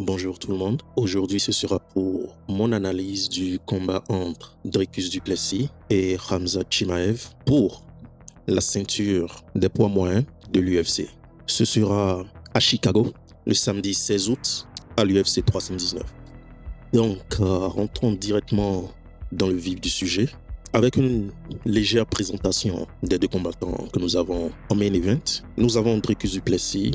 Bonjour tout le monde. Aujourd'hui, ce sera pour mon analyse du combat entre Dricus du Plessis et Khamzat Chimaev pour la ceinture des poids moyens de l'UFC. Ce sera à Chicago, le samedi 16 août, à l'UFC 319. Donc, rentrons directement dans le vif du sujet, avec une légère présentation des deux combattants que nous avons en main event. Nous avons Dricus du Plessis,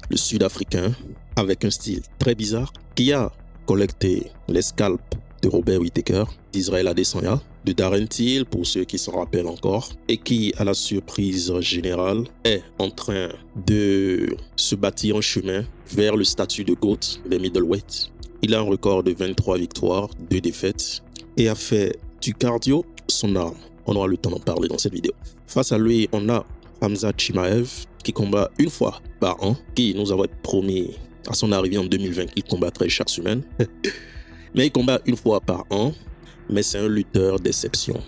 le Sud-Africain, avec un style très bizarre, qui a collecté les scalps de Robert Whittaker, d'Israël Adesanya, de Darren Till, pour ceux qui s'en rappellent encore, et qui, à la surprise générale, est en train de se bâtir un chemin vers le statut de GOAT des middleweight. Il a un record de 23 victoires, 2 défaites, et a fait du cardio son arme. On aura le temps d'en parler dans cette vidéo. Face à lui, on a Khamzat Chimaev, qui combat une fois par an, qui nous avait promis à son arrivée en 2020 qu'il combattrait chaque semaine. Mais il combat une fois par an, mais c'est un lutteur d'exception.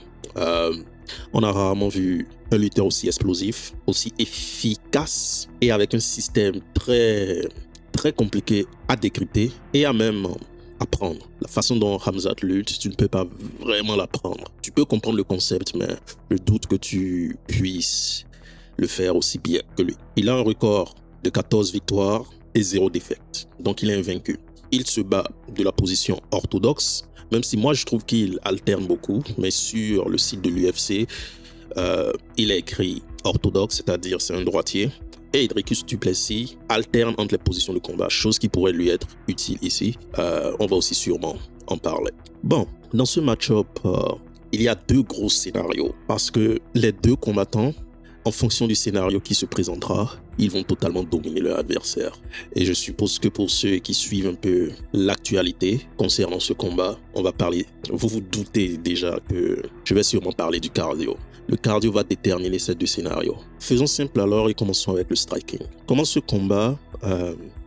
On a rarement vu un lutteur aussi explosif, aussi efficace et avec un système très compliqué à décrypter et à même apprendre. La façon dont Khamzat lutte, tu ne peux pas vraiment l'apprendre. Tu peux comprendre le concept, mais je doute que tu puisses le faire aussi bien que lui. Il a un record de 14 victoires et 0 défaites. Donc il est invaincu. Il se bat de la position orthodoxe, même si moi je trouve qu'il alterne beaucoup, mais sur le site de l'UFC, il est écrit orthodoxe, c'est-à-dire c'est un droitier. Et Dricus du Plessis alterne entre les positions de combat, chose qui pourrait lui être utile ici. On va aussi sûrement en parler. Bon, dans ce match-up, il y a deux gros scénarios, parce que les deux combattants, en fonction du scénario qui se présentera, ils vont totalement dominer leur adversaire. Et je suppose que pour ceux qui suivent un peu l'actualité concernant ce combat, on va parler, vous vous doutez déjà que je vais sûrement parler du cardio. Le cardio va déterminer ces deux scénarios. Faisons simple alors et commençons avec le striking. Comment ce combat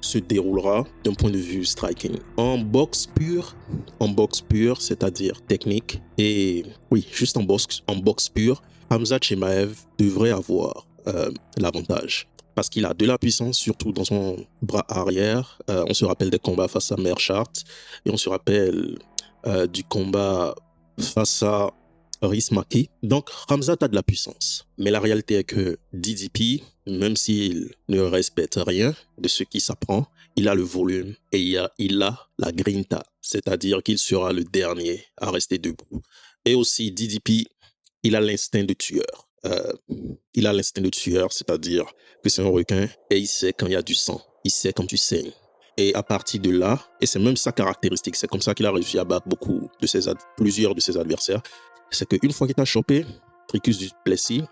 se déroulera d'un point de vue striking? En boxe pure, c'est-à-dire technique, et oui, juste en boxe pure, Khamzat Chimaev devrait avoir l'avantage parce qu'il a de la puissance, surtout dans son bras arrière. On se rappelle des combats face à Meerschaert et on se rappelle du combat face à Rhys Maki. Donc Khamzat a de la puissance. Mais la réalité est que DDP, même s'il ne respecte rien de ce qui s'apprend, il a le volume et il a la grinta, c'est-à-dire qu'il sera le dernier à rester debout. Et aussi DDP, il a l'instinct de tueur. C'est-à-dire que c'est un requin et il sait quand il y a du sang. Il sait quand tu saignes. Et à partir de là, et c'est même sa caractéristique, c'est comme ça qu'il a réussi à battre plusieurs de ses adversaires, c'est qu'une fois qu'il t'a chopé, Dricus du Plessis,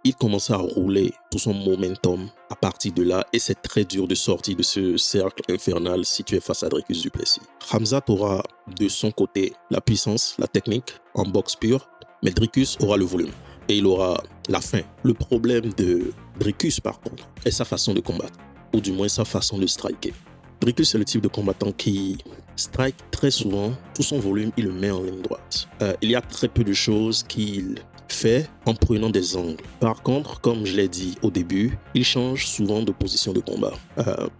il commence à rouler tout son momentum à partir de là et c'est très dur de sortir de ce cercle infernal si tu es face à Dricus du Plessis. Khamzat aura de son côté la puissance, la technique en boxe pure, mais Dricus aura le volume et il aura la faim. Le problème de Dricus par contre est sa façon de combattre, ou du moins sa façon de striker. Dricus est le type de combattant qui strike très souvent, tout son volume il le met en ligne droite. Il y a très peu de choses qu'il fait en prenant des angles. Par contre, comme je l'ai dit au début, il change souvent de position de combat.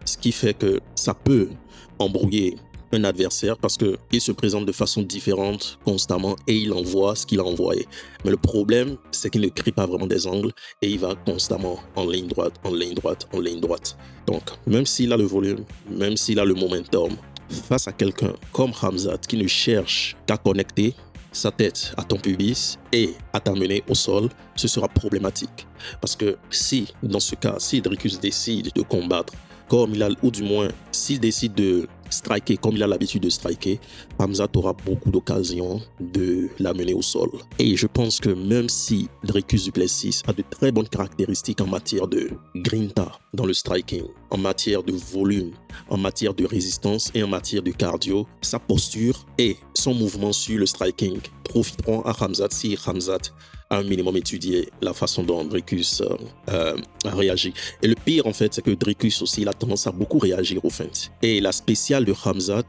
Ce qui fait que ça peut embrouiller un adversaire parce qu'il se présente de façon différente constamment et il envoie ce qu'il a envoyé. Mais le problème, c'est qu'il ne crée pas vraiment des angles et il va constamment en ligne droite, en ligne droite, en ligne droite. Donc, même s'il a le volume, même s'il a le momentum, face à quelqu'un comme Khamzat qui ne cherche qu'à connecter sa tête à ton pubis et à t'amener au sol, ce sera problématique. Parce que si, dans ce cas, si Dricus décide de combattre comme il a, ou du moins, s'il décide de striker comme il a l'habitude de striker, Khamzat aura beaucoup d'occasions de l'amener au sol. Et je pense que même si Dricus du Plessis a de très bonnes caractéristiques en matière de grinta dans le striking, en matière de volume, en matière de résistance et en matière de cardio, sa posture et son mouvement sur le striking profiteront à Khamzat si Khamzat un minimum étudié la façon dont Dricus a réagi. Et le pire, en fait, c'est que Dricus aussi, il a tendance à beaucoup réagir aux feintes. Et la spéciale de Khamzat,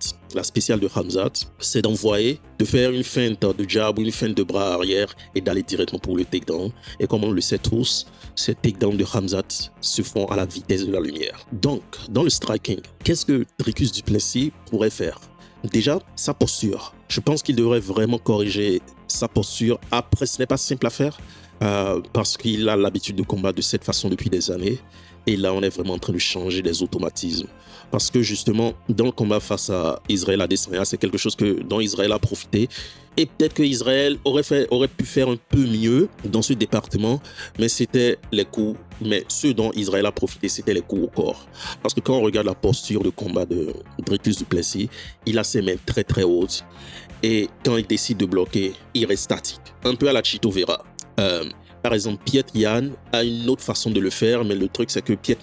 c'est de faire une feinte de jab ou une feinte de bras arrière et d'aller directement pour le takedown. Et comme on le sait tous, ces takedowns de Khamzat se font à la vitesse de la lumière. Donc, dans le striking, qu'est-ce que Dricus du Plessis pourrait faire? Déjà, sa posture. Je pense qu'il devrait vraiment corriger sa posture. Après, ce n'est pas simple à faire parce qu'il a l'habitude de combattre de cette façon depuis des années. Et là, on est vraiment en train de changer des automatismes. Parce que justement, dans le combat face à Israël Adesanya, c'est quelque chose dont Israël a profité. Et peut-être que Israël aurait pu faire un peu mieux dans ce département, mais c'était les coups. Mais ce dont Israël a profité, c'était les coups au corps. Parce que quand on regarde la posture de combat de Dricus du Plessis, il a ses mains très très hautes. Et quand il décide de bloquer, il reste statique. Un peu à la Chito Vera. Par exemple, Piet Yan a une autre façon de le faire, mais le truc c'est que Piet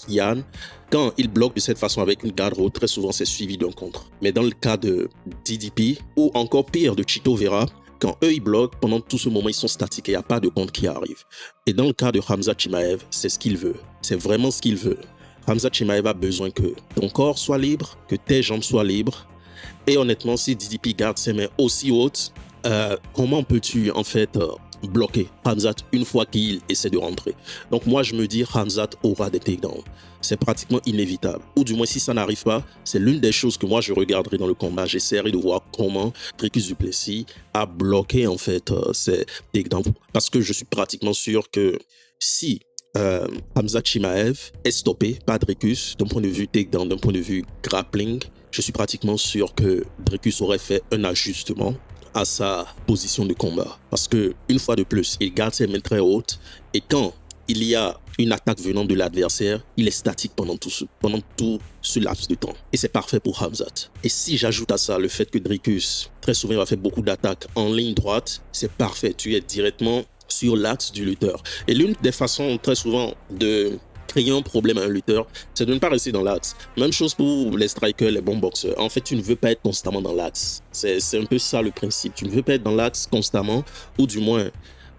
Yan, quand il bloque de cette façon avec une garde haute, très souvent c'est suivi d'un contre. Mais dans le cas de DDP, ou encore pire de Chito Vera, quand eux ils bloquent, pendant tout ce moment ils sont statiques et il n'y a pas de contre qui arrive. Et dans le cas de Khamzat Chimaev, c'est ce qu'il veut. C'est vraiment ce qu'il veut. Khamzat Chimaev a besoin que ton corps soit libre, que tes jambes soient libres. Et honnêtement, si DDP garde ses mains aussi hautes, comment peux-tu en fait bloquer Khamzat une fois qu'il essaie de rentrer? Donc moi je me dis Khamzat aura des takedowns. C'est pratiquement inévitable. Ou du moins si ça n'arrive pas, c'est l'une des choses que moi je regarderai dans le combat. J'essaierai de voir comment Dricus du Plessis a bloqué en fait ces takedowns. Parce que je suis pratiquement sûr que si Khamzat Chimaev est stoppé par Dricus d'un point de vue takedown, d'un point de vue grappling, je suis pratiquement sûr que Dricus aurait fait un ajustement à sa position de combat. Parce que une fois de plus, il garde ses mains très hautes et quand il y a une attaque venant de l'adversaire, il est statique pendant tout ce laps de temps. Et c'est parfait pour Khamzat. Et si j'ajoute à ça le fait que Dricus, très souvent, va faire beaucoup d'attaques en ligne droite, c'est parfait. Tu es directement sur l'axe du lutteur. Et l'une des façons très souvent de créer un problème à un lutteur, c'est de ne pas rester dans l'axe. Même chose pour les strikers, les bons boxeurs. En fait, tu ne veux pas être constamment dans l'axe. C'est un peu ça le principe. Tu ne veux pas être dans l'axe constamment, ou du moins,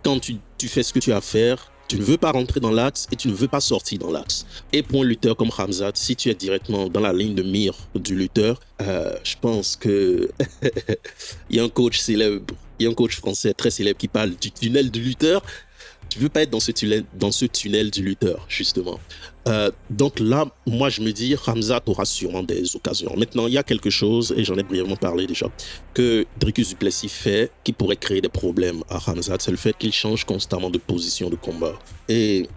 quand tu fais ce que tu as à faire, tu ne veux pas rentrer dans l'axe et tu ne veux pas sortir dans l'axe. Et pour un lutteur comme Khamzat, si tu es directement dans la ligne de mire du lutteur, je pense que il y a un coach célèbre, il y a un coach français très célèbre qui parle du tunnel du lutteur. Tu veux pas être dans ce tunnel du lutteur, justement. Donc là, moi, je me dis, Khamzat aura sûrement des occasions. Maintenant, il y a quelque chose, et j'en ai brièvement parlé déjà, que Dricus du Plessis fait qui pourrait créer des problèmes à Khamzat, c'est le fait qu'il change constamment de position de combat. Et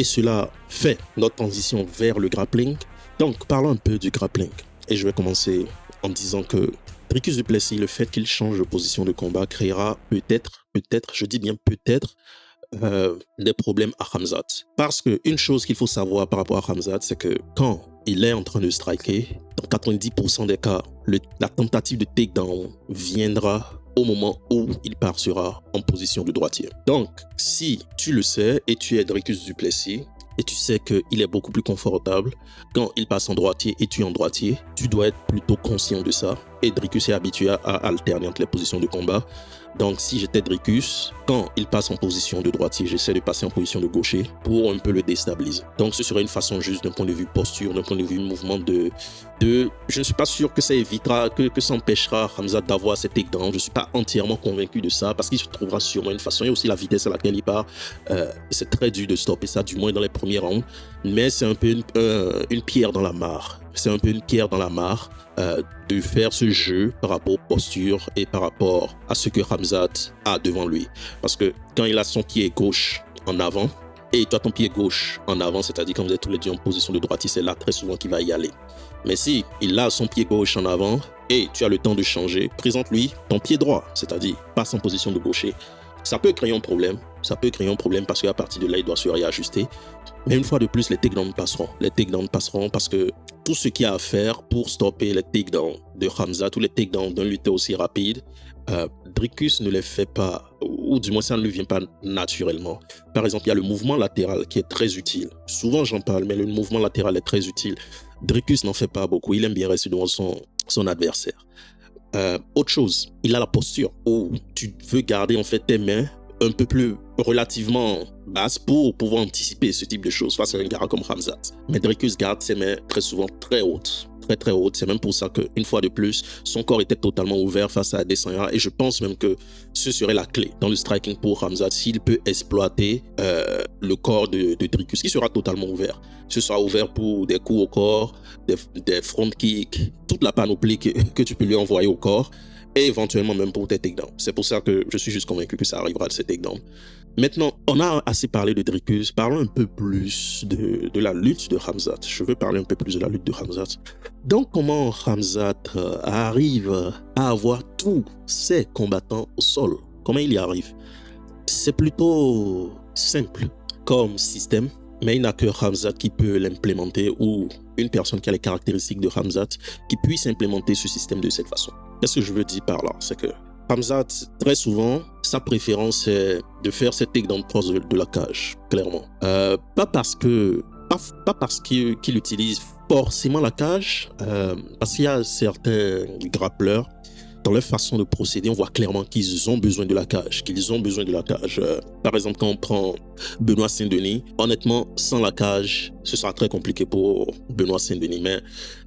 cela fait notre transition vers le grappling. Donc, parlons un peu du grappling. Et je vais commencer en disant que Dricus du Plessis, le fait qu'il change de position de combat créera peut-être, je dis bien peut-être, des problèmes à Khamzat. Parce qu'une chose qu'il faut savoir par rapport à Khamzat, c'est que quand il est en train de striker, dans 90% des cas, la tentative de takedown viendra au moment où il partira en position de droitier. Donc, si tu le sais et tu es Dricus du Plessis, et tu sais qu'il est beaucoup plus confortable quand il passe en droitier et tu es en droitier, tu dois être plutôt conscient de ça. Et Dricus est habitué à alterner entre les positions de combat. Donc si j'étais Dricus, quand il passe en position de droitier, j'essaie de passer en position de gaucher pour un peu le déstabiliser. Donc ce serait une façon juste d'un point de vue posture, d'un point de vue mouvement de je ne suis pas sûr que ça évitera, que ça empêchera Khamzat d'avoir cet takedown. Je ne suis pas entièrement convaincu de ça parce qu'il se trouvera sûrement une façon. Il y a aussi la vitesse à laquelle il part. C'est très dur de stopper ça, du moins dans les premiers rounds. Mais c'est un peu une pierre dans la mare. C'est un peu une pierre dans la mare de faire ce jeu par rapport aux postures et par rapport à ce que Khamzat a devant lui. Parce que quand il a son pied gauche en avant et toi ton pied gauche en avant, c'est-à-dire quand vous êtes tous les deux en position de droitier, c'est là très souvent qu'il va y aller. Mais si il a son pied gauche en avant et tu as le temps de changer, présente-lui ton pied droit, c'est-à-dire passe en position de gaucher. Ça peut créer un problème. Ça peut créer un problème parce qu'à partir de là, il doit se réajuster. Mais une fois de plus, les takedowns passeront. Les takedowns passeront parce que tout ce qu'il y a à faire pour stopper les takedowns de Khamzat ou les takedowns d'un lutteur aussi rapide, Dricus ne les fait pas, ou du moins ça ne lui vient pas naturellement. Par exemple, il y a le mouvement latéral qui est très utile. Souvent j'en parle, mais le mouvement latéral est très utile. Dricus n'en fait pas beaucoup. Il aime bien rester devant son adversaire. Autre chose, il a la posture où tu veux garder en fait tes mains un peu plus relativement basse pour pouvoir anticiper ce type de choses face à un gars comme Khamzat. Mais Dricus garde ses mains très souvent très hautes. Très haute. C'est même pour ça qu'une fois de plus, son corps était totalement ouvert face à Adesanya et je pense même que ce serait la clé dans le striking pour Khamzat s'il peut exploiter le corps de Dricus qui sera totalement ouvert. Ce sera ouvert pour des coups au corps, des front kicks, toute la panoplie que tu peux lui envoyer au corps et éventuellement même pour tes takedowns. C'est pour ça que je suis juste convaincu que ça arrivera de ces takedowns. Maintenant, on a assez parlé de Dricus, parlons un peu plus de la lutte de Khamzat. Je veux parler un peu plus de la lutte de Khamzat. Donc, comment Khamzat arrive à avoir tous ses combattants au sol? Comment il y arrive? C'est plutôt simple comme système, mais il n'y a que Khamzat qui peut l'implémenter ou une personne qui a les caractéristiques de Khamzat qui puisse implémenter ce système de cette façon. Qu'est-ce que je veux dire par là? C'est que Khamzat, très souvent, sa préférence est de faire cette takedown proche de la cage, clairement. Pas parce qu'il utilise forcément la cage, parce qu'il y a certains grappleurs, dans leur façon de procéder, on voit clairement qu'ils ont besoin de la cage, par exemple, quand on prend Benoît Saint-Denis, honnêtement, sans la cage, ce sera très compliqué pour Benoît Saint-Denis. Mais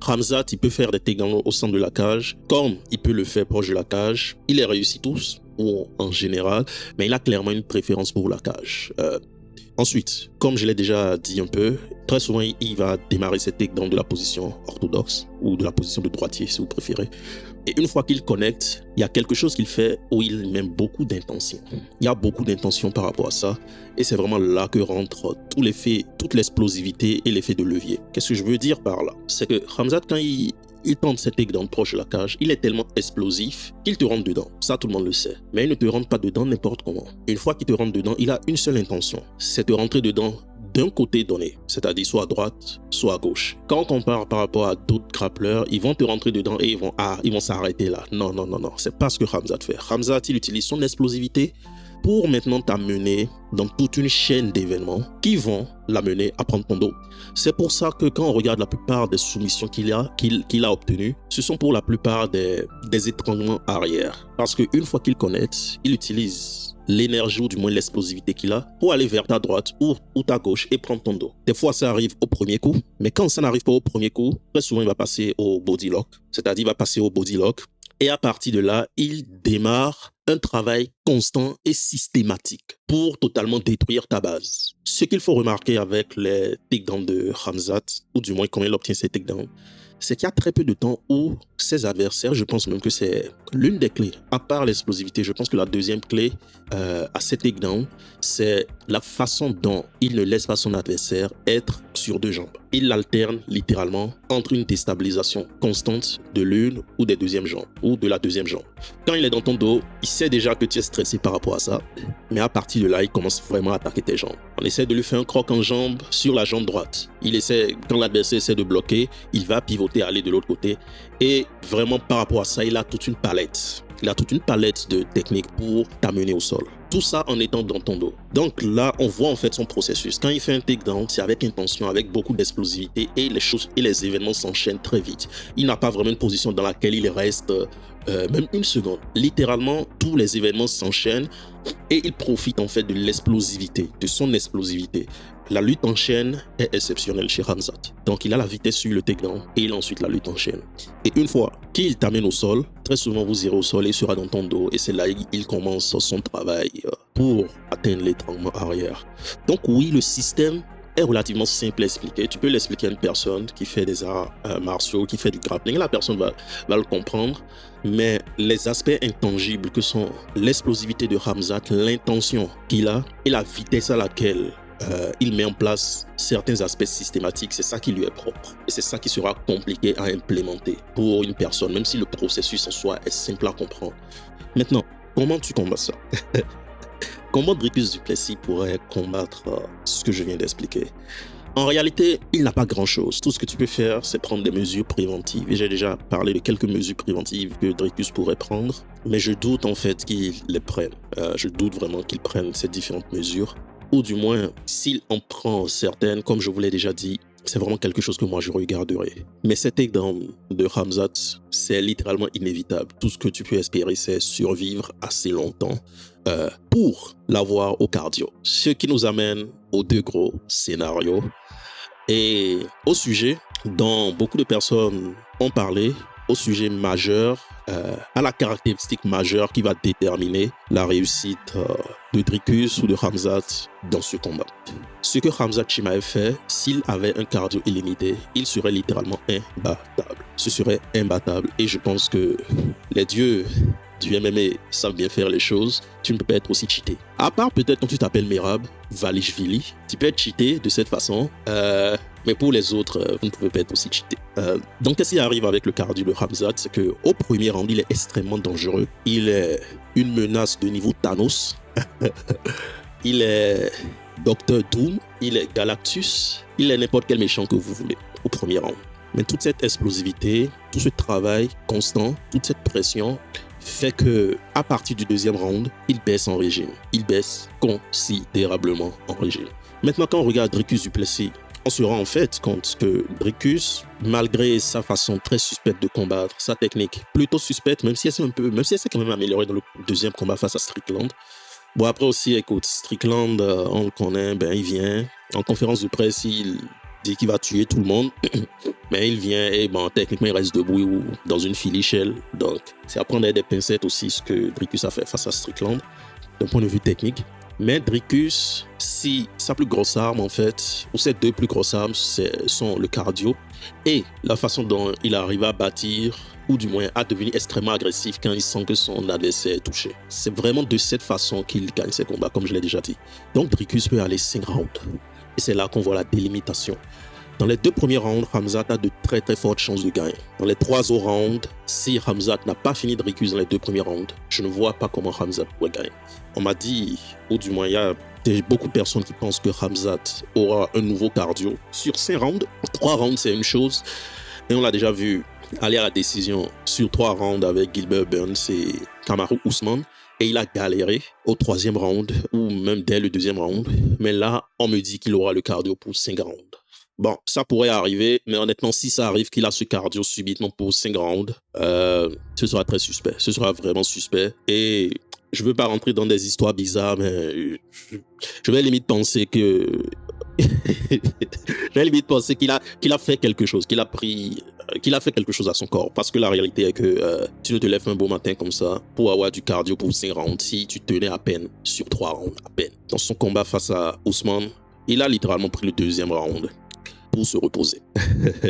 Khamzat, il peut faire des takedowns au centre de la cage, comme il peut le faire proche de la cage. Il les réussit tous, ou en général, mais il a clairement une préférence pour la cage. Ensuite, comme je l'ai déjà dit un peu, très souvent, il va démarrer ses takedowns de la position orthodoxe, ou de la position de droitier, si vous préférez. Et une fois qu'il connecte, il y a quelque chose qu'il fait où il met beaucoup d'intention. Il y a beaucoup d'intention par rapport à ça. Et c'est vraiment là que rentre tout l'effet, toute l'explosivité et l'effet de levier. Qu'est-ce que je veux dire par là? C'est que Khamzat, quand il tente cette takedown proche de la cage, il est tellement explosif qu'il te rentre dedans. Ça, tout le monde le sait. Mais il ne te rentre pas dedans n'importe comment. Une fois qu'il te rentre dedans, il a une seule intention. C'est de rentrer dedans d'un côté donné, c'est-à-dire soit à droite, soit à gauche. Quand on compare par rapport à d'autres grappleurs, ils vont te rentrer dedans et ils vont s'arrêter là. Non. C'est pas ce que Khamzat fait. Khamzat, il utilise son explosivité pour maintenant t'amener dans toute une chaîne d'événements qui vont l'amener à prendre ton dos. C'est pour ça que quand on regarde la plupart des soumissions qu'il a obtenues, ce sont pour la plupart des étranglements arrière. Parce qu'une fois qu'il connecte, il utilise l'énergie ou du moins l'explosivité qu'il a pour aller vers ta droite ou ta gauche et prendre ton dos. Des fois, ça arrive au premier coup, mais quand ça n'arrive pas au premier coup, très souvent, il va passer au body lock. C'est-à-dire, il va passer au body lock et à partir de là, il démarre un travail constant et systématique pour totalement détruire ta base. Ce qu'il faut remarquer avec les takedowns de Khamzat, ou du moins comment il obtient ses takedowns, c'est qu'il y a très peu de temps où ses adversaires, je pense même que c'est l'une des clés, à part l'explosivité, je pense que la deuxième clé à ces takedowns, c'est la façon dont il ne laisse pas son adversaire être sur deux jambes. Il alterne littéralement entre une déstabilisation constante de l'une ou des deuxièmes jambes, ou de la deuxième jambe. Quand il est dans ton dos, il sait déjà que tu es stressé par rapport à ça, mais à partir de là, il commence vraiment à attaquer tes jambes. On essaie de lui faire un croc en jambe sur la jambe droite. Quand l'adversaire essaie de bloquer, il va pivoter, aller de l'autre côté. Et vraiment, par rapport à ça, il a toute une palette. Il a toute une palette de techniques pour t'amener au sol. Tout ça en étant dans ton dos. Donc là, on voit en fait son processus. Quand il fait un takedown, c'est avec intention, avec beaucoup d'explosivité et les choses et les événements s'enchaînent très vite. Il n'a pas vraiment une position dans laquelle il reste même une seconde. Littéralement, tous les événements s'enchaînent et il profite en fait de l'explosivité, de son explosivité. La lutte en chaîne est exceptionnelle chez Khamzat. Donc il a la vitesse sur le takedown et il a ensuite la lutte en chaîne. Et une fois qu'il t'amène au sol, très souvent vous irez au sol et il sera dans ton dos. Et c'est là qu'il commence son travail pour atteindre l'étranglement arrière. Donc oui, le système est relativement simple à expliquer. Tu peux l'expliquer à une personne qui fait des arts martiaux, qui fait du grappling. La personne va le comprendre. Mais les aspects intangibles que sont l'explosivité de Khamzat, l'intention qu'il a et la vitesse à laquelle il met en place certains aspects systématiques, c'est ça qui lui est propre. Et c'est ça qui sera compliqué à implémenter pour une personne, même si le processus en soi est simple à comprendre. Maintenant, comment tu combats ça? Comment Dricus du Plessis pourrait combattre ce que je viens d'expliquer? En réalité, il n'a pas grand-chose. Tout ce que tu peux faire, c'est prendre des mesures préventives. Et j'ai déjà parlé de quelques mesures préventives que Dricus pourrait prendre. Mais je doute en fait qu'il les prenne. Je doute vraiment qu'il prenne ces différentes mesures. Ou du moins, s'il en prend certaines, comme je vous l'ai déjà dit, c'est vraiment quelque chose que moi je regarderai. Mais cet takedown de Khamzat, c'est littéralement inévitable. Tout ce que tu peux espérer, c'est survivre assez longtemps. pour l'avoir au cardio. Ce qui nous amène aux deux gros scénarios et au sujet dont beaucoup de personnes ont parlé, au sujet majeur, à la caractéristique majeure qui va déterminer la réussite de Dricus ou de Khamzat dans ce combat. Ce que Khamzat Chimaev fait, s'il avait un cardio illimité, il serait littéralement imbattable. Ce serait imbattable et je pense que les dieux du MMA savent bien faire les choses, tu ne peux pas être aussi cheaté. À part peut-être quand tu t'appelles Merab, Valishvili, tu peux être cheaté de cette façon, mais pour les autres, vous ne pouvez pas être aussi cheaté. Donc qu'est-ce qui arrive avec le cardio de Khamzat, c'est qu'au premier round, il est extrêmement dangereux. Il est une menace de niveau Thanos. Il est Dr. Doom, il est Galactus, il est n'importe quel méchant que vous voulez au premier round. Mais toute cette explosivité, tout ce travail constant, toute cette pression fait que à partir du deuxième round, il baisse en régime. Il baisse considérablement en régime. Maintenant, quand on regarde Dricus du Plessis, on se rend en fait compte que Dricus, malgré sa façon très suspecte de combattre, sa technique plutôt suspecte, même si elle s'est quand même améliorée dans le deuxième combat face à Strickland. Bon, après aussi, écoute, Strickland, on le connaît, il vient en conférence de presse, il dit qu'il va tuer tout le monde, mais il vient et techniquement il reste debout dans une filichelle. Donc c'est à prendre avec des pincettes aussi ce que Dricus a fait face à Strickland d'un point de vue technique. Mais Dricus, si sa plus grosse arme en fait, ou ses deux plus grosses armes sont le cardio et la façon dont il arrive à bâtir ou du moins à devenir extrêmement agressif quand il sent que son adversaire est touché. C'est vraiment de cette façon qu'il gagne ses combats, comme je l'ai déjà dit. Donc Dricus peut aller 5 rounds. Et c'est là qu'on voit la délimitation. Dans les deux premiers rounds, Khamzat a de très très fortes chances de gagner. Dans les trois autres rounds, si Khamzat n'a pas fini Dricus dans les deux premiers rounds, je ne vois pas comment Khamzat pourrait gagner. On m'a dit, ou du moins il y a beaucoup de personnes qui pensent que Khamzat aura un nouveau cardio. Sur 5 rounds, 3 rounds c'est une chose. Et on l'a déjà vu aller à la décision sur 3 rounds avec Gilbert Burns et Kamaru Usman. Et il a galéré au troisième round, ou même dès le deuxième round. Mais là, on me dit qu'il aura le cardio pour 5 rounds. Bon, ça pourrait arriver, mais honnêtement, si ça arrive qu'il a ce cardio subitement pour 5 rounds, ce sera très suspect. Ce sera vraiment suspect. Et je ne veux pas rentrer dans des histoires bizarres, mais je vais limite penser que... je vais limite penser qu'il a fait quelque chose, qu'il a fait quelque chose à son corps. Parce que la réalité est que tu ne te lèves un beau matin comme ça pour avoir du cardio pour 5 rounds si tu tenais à peine sur 3 rounds, à peine. Dans son combat face à Ousmane, il a littéralement pris le deuxième round pour se reposer,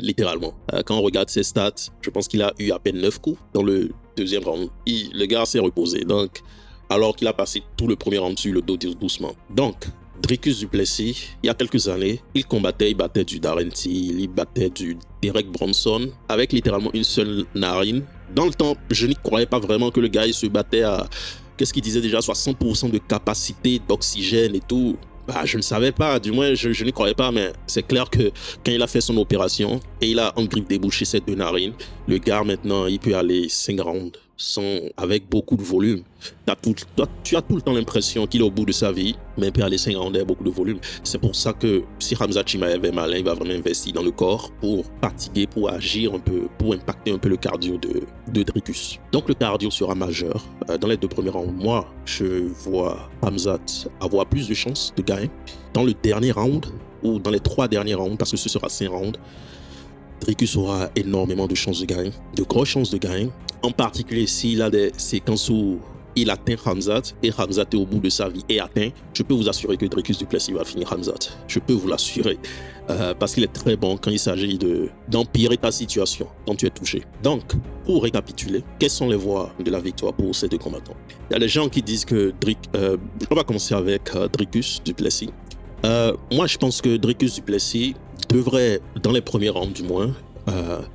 littéralement. Quand on regarde ses stats, je pense qu'il a eu à peine 9 coups dans le deuxième round. Le gars s'est reposé, donc, alors qu'il a passé tout le premier round sur le dos doucement. Donc, Dricus du Plessis, il y a quelques années, il battait du Darren Till, il battait du Derek Bronson avec littéralement une seule narine. Dans le temps, je n'y croyais pas vraiment que le gars il se battait à, qu'est-ce qu'il disait déjà, 60% de capacité d'oxygène et tout. Je ne savais pas, du moins je n'y croyais pas, mais c'est clair que quand il a fait son opération et il a en griffe débouché ses 2 narines, le gars maintenant il peut aller 5 rounds avec beaucoup de volume. Tu as tout le temps l'impression qu'il est au bout de sa vie, mais il peut aller 5 rounds avec beaucoup de volume. C'est pour ça que si Khamzat Chimaev est malin, il va vraiment investir dans le corps pour fatiguer, pour agir un peu, pour impacter un peu le cardio de Dricus. Donc le cardio sera majeur. Dans les 2 premiers rounds, moi, je vois Khamzat avoir plus de chances de gagner. Dans le dernier round, ou dans les 3 derniers rounds, parce que ce sera 5 rounds, Dricus aura énormément de chances de gagner, de grosses chances de gagner. En particulier s'il a des séquences où il atteint Khamzat et Khamzat est au bout de sa vie et atteint, je peux vous assurer que Dricus du Plessis va finir Khamzat. Je peux vous l'assurer. Parce qu'il est très bon quand il s'agit d'empirer ta situation quand tu es touché. Donc, pour récapituler, quelles sont les voies de la victoire pour ces 2 combattants? Il y a des gens qui disent que on va commencer avec Dricus du Plessis. Moi, je pense que Dricus du Plessis devrait, dans les premiers rounds du moins,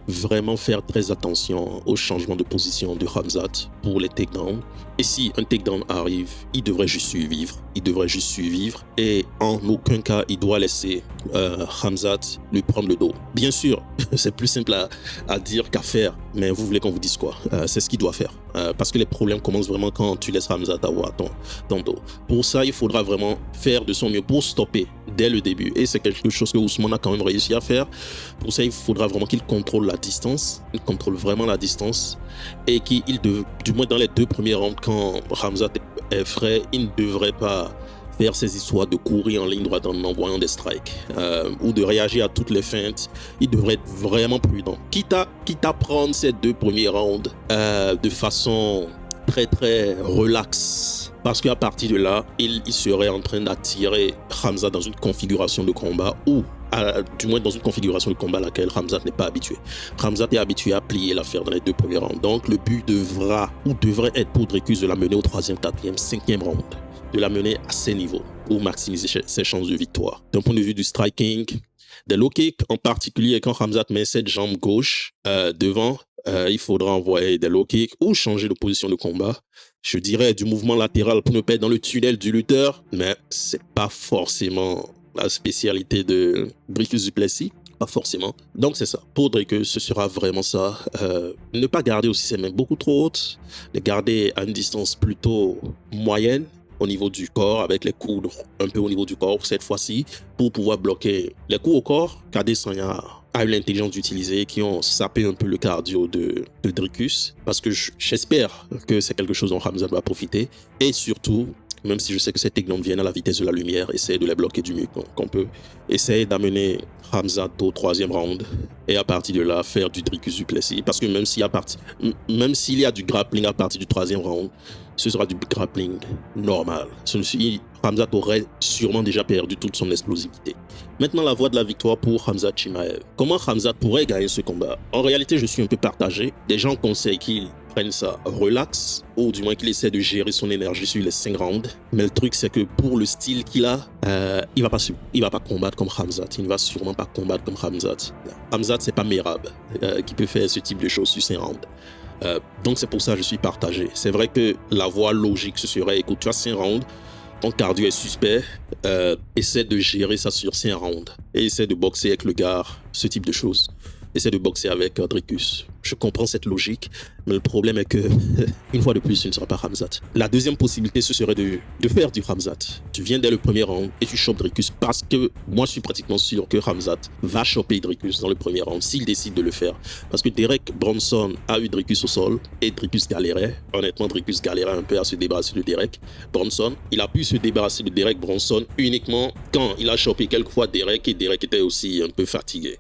vraiment faire très attention au changement de position de Khamzat pour les takedowns. Et si un takedown arrive, il devrait juste survivre. Il devrait juste survivre et en aucun cas, il doit laisser Khamzat lui prendre le dos. Bien sûr, c'est plus simple à dire qu'à faire, mais vous voulez qu'on vous dise quoi? C'est ce qu'il doit faire. Parce que les problèmes commencent vraiment quand tu laisses Khamzat avoir ton dos. Pour ça, il faudra vraiment faire de son mieux pour stopper dès le début. Et c'est quelque chose que Ousmane a quand même réussi à faire. Pour ça, il faudra vraiment qu'il contrôle la distance. Il contrôle vraiment la distance. Et du moins dans les 2 premiers rounds, quand Khamzat est frais, il ne devrait pas faire ces histoires de courir en ligne droite en envoyant des strikes ou de réagir à toutes les feintes. Il devrait être vraiment prudent. Quitte à prendre ces 2 premiers rounds de façon très très relaxe. Parce qu'à partir de là, il serait en train d'attirer Khamzat dans une configuration de combat ou du moins dans une configuration de combat à laquelle Khamzat n'est pas habitué. Khamzat est habitué à plier l'affaire dans les 2 premiers rounds. Donc le but devrait être pour Dricus de la mener au 3e, 4e, 5e round. De la mener à ces niveaux pour maximiser ses chances de victoire. D'un point de vue du striking, des low kicks, en particulier quand Khamzat met cette jambe gauche devant, il faudra envoyer des low kicks ou changer de position de combat. Je dirais du mouvement latéral pour ne pas être dans le tunnel du lutteur, mais c'est pas forcément la spécialité de Dricus du Plessis. Pas forcément. Donc c'est ça. Pour Dricus, ce sera vraiment ça. Ne pas garder aussi ses mains beaucoup trop hautes, les garder à une distance plutôt moyenne au niveau du corps, avec les coudes un peu au niveau du corps cette fois-ci, pour pouvoir bloquer les coups au corps qu'Adesanya a eu l'intelligence d'utiliser, qui ont sapé un peu le cardio de Dricus, parce que j'espère que c'est quelque chose dont Khamzat va profiter, et surtout, même si je sais que ces takedowns viennent à la vitesse de la lumière, essayer de les bloquer du mieux qu'on peut, essayer d'amener Khamzat au 3e round, et à partir de là, faire du Dricus du Plessis, parce que même s'il y a du grappling à partir du 3e round, ce sera du grappling normal. Khamzat aurait sûrement déjà perdu toute son explosivité. Maintenant, la voie de la victoire pour Khamzat Chimaev. Comment Khamzat pourrait gagner ce combat? En réalité, je suis un peu partagé. Des gens conseillent qu'il prenne ça relax, ou du moins qu'il essaie de gérer son énergie sur les 5 rounds. Mais le truc, c'est que pour le style qu'il a, il va pas combattre comme Khamzat. Il ne va sûrement pas combattre comme Khamzat. Khamzat, c'est pas Merab qui peut faire ce type de choses sur 5 rounds. Donc c'est pour ça que je suis partagé. C'est vrai que la voie logique, ce serait, écoute, tu as 5 rounds, ton cardio est suspect, essaie de gérer ça sur 5 rounds. Et essaie de boxer avec le gars, ce type de choses. Essaie de boxer avec Dricus. Je comprends cette logique, mais le problème est que, une fois de plus, ce ne sera pas Khamzat. La deuxième possibilité, ce serait de faire du Khamzat. Tu viens dès le premier round et tu chopes Dricus, parce que moi, je suis pratiquement sûr que Khamzat va choper Dricus dans le premier round, s'il décide de le faire. Parce que Derek Bronson a eu Dricus au sol et Dricus galérait. Honnêtement, Dricus galérait un peu à se débarrasser de Derek Bronson. Il a pu se débarrasser de Derek Bronson uniquement quand il a chopé quelquefois Derek, et Derek était aussi un peu fatigué.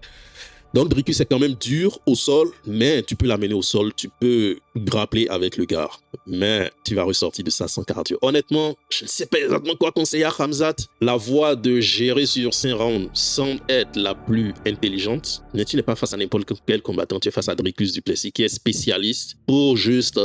Donc Dricus est quand même dur au sol, mais tu peux l'amener au sol, tu peux grappler avec le gars, mais tu vas ressortir de ça sans cardio. Honnêtement, je ne sais pas exactement quoi conseiller à Khamzat. La voie de gérer sur 5 rounds semble être la plus intelligente, mais tu n'es pas face à n'importe quel combattant, tu es face à Dricus du Plessis qui est spécialiste pour juste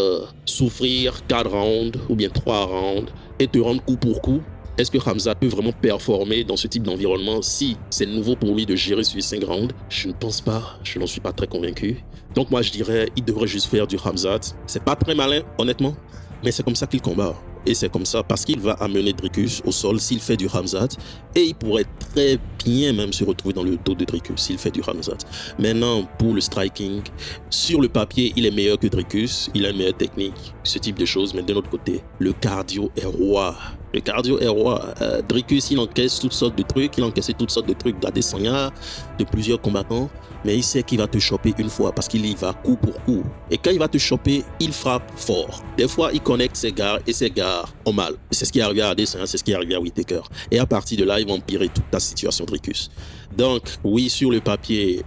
souffrir 4 rounds ou bien 3 rounds et te rendre coup pour coup. Est-ce que Khamzat peut vraiment performer dans ce type d'environnement si c'est nouveau pour lui de gérer sur les 5 rounds? Je ne pense pas, je n'en suis pas très convaincu. Donc moi je dirais, il devrait juste faire du Khamzat. C'est pas très malin, honnêtement, mais c'est comme ça qu'il combat. Et c'est comme ça parce qu'il va amener Dricus au sol s'il fait du Khamzat, et il pourrait très bien même se retrouver dans le dos de Dricus s'il fait du Khamzat. Maintenant, pour le striking, sur le papier, il est meilleur que Dricus, il a une meilleure technique, ce type de choses, mais de l'autre côté, le cardio est roi. Le cardio est roi. Dricus, il encaisse toutes sortes de trucs, il a encaissé toutes sortes de trucs d'Adesanya, de plusieurs combattants, mais il sait qu'il va te choper une fois parce qu'il y va coup pour coup. Et quand il va te choper, il frappe fort. Des fois, il connecte ses gars et ses gars ont mal. C'est ce qui est arrivé à Adesanya, c'est ce qui est arrivé à Whittaker. Et à partir de là, il va empirer toute ta situation, Dricus. Donc, oui, sur le papier,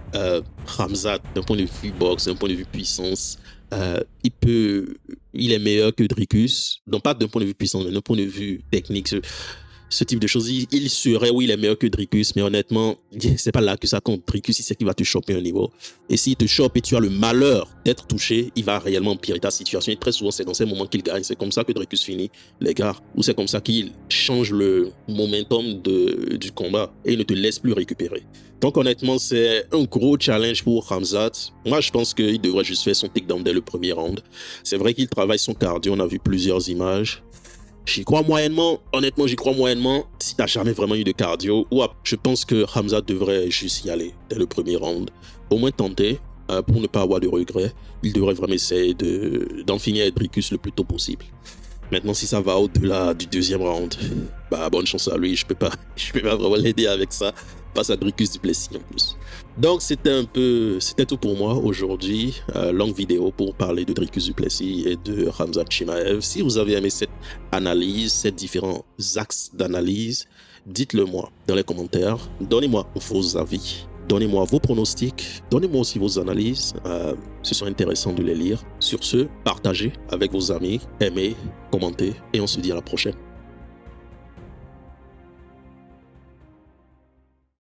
Khamzat, d'un point de vue boxe, d'un point de vue puissance, il est meilleur que Dricus, non pas d'un point de vue puissance, mais d'un point de vue technique, ce type de choses. Il serait, oui, il est meilleur que Dricus, mais honnêtement, c'est pas là que ça compte. Dricus, il sait qu'il va te choper un niveau. Et s'il te chope et tu as le malheur d'être touché, il va réellement empirer ta situation. Et très souvent, c'est dans ces moments qu'il gagne. C'est comme ça que Dricus finit les gars. Ou c'est comme ça qu'il change le momentum du combat et il ne te laisse plus récupérer. Donc honnêtement, c'est un gros challenge pour Khamzat. Moi, je pense qu'il devrait juste faire son takedown dès le premier round. C'est vrai qu'il travaille son cardio, on a vu plusieurs images. J'y crois moyennement, honnêtement, j'y crois moyennement. Si t'as jamais vraiment eu de cardio, je pense que Khamzat devrait juste y aller dès le premier round. Au moins tenter, pour ne pas avoir de regrets. Il devrait vraiment essayer d'en finir avec Dricus le plus tôt possible. Maintenant, si ça va au-delà du deuxième round, bah, bonne chance à lui. Je peux pas vraiment l'aider avec ça. Face à Dricus du Plessis en plus. Donc, c'était tout pour moi aujourd'hui. Longue vidéo pour parler de Dricus du Plessis et de Khamzat Chimaev. Si vous avez aimé cette analyse, ces différents axes d'analyse, dites-le moi dans les commentaires. Donnez-moi vos avis. Donnez-moi vos pronostics, donnez-moi aussi vos analyses, ce serait intéressant de les lire. Sur ce, partagez avec vos amis, aimez, commentez et on se dit à la prochaine.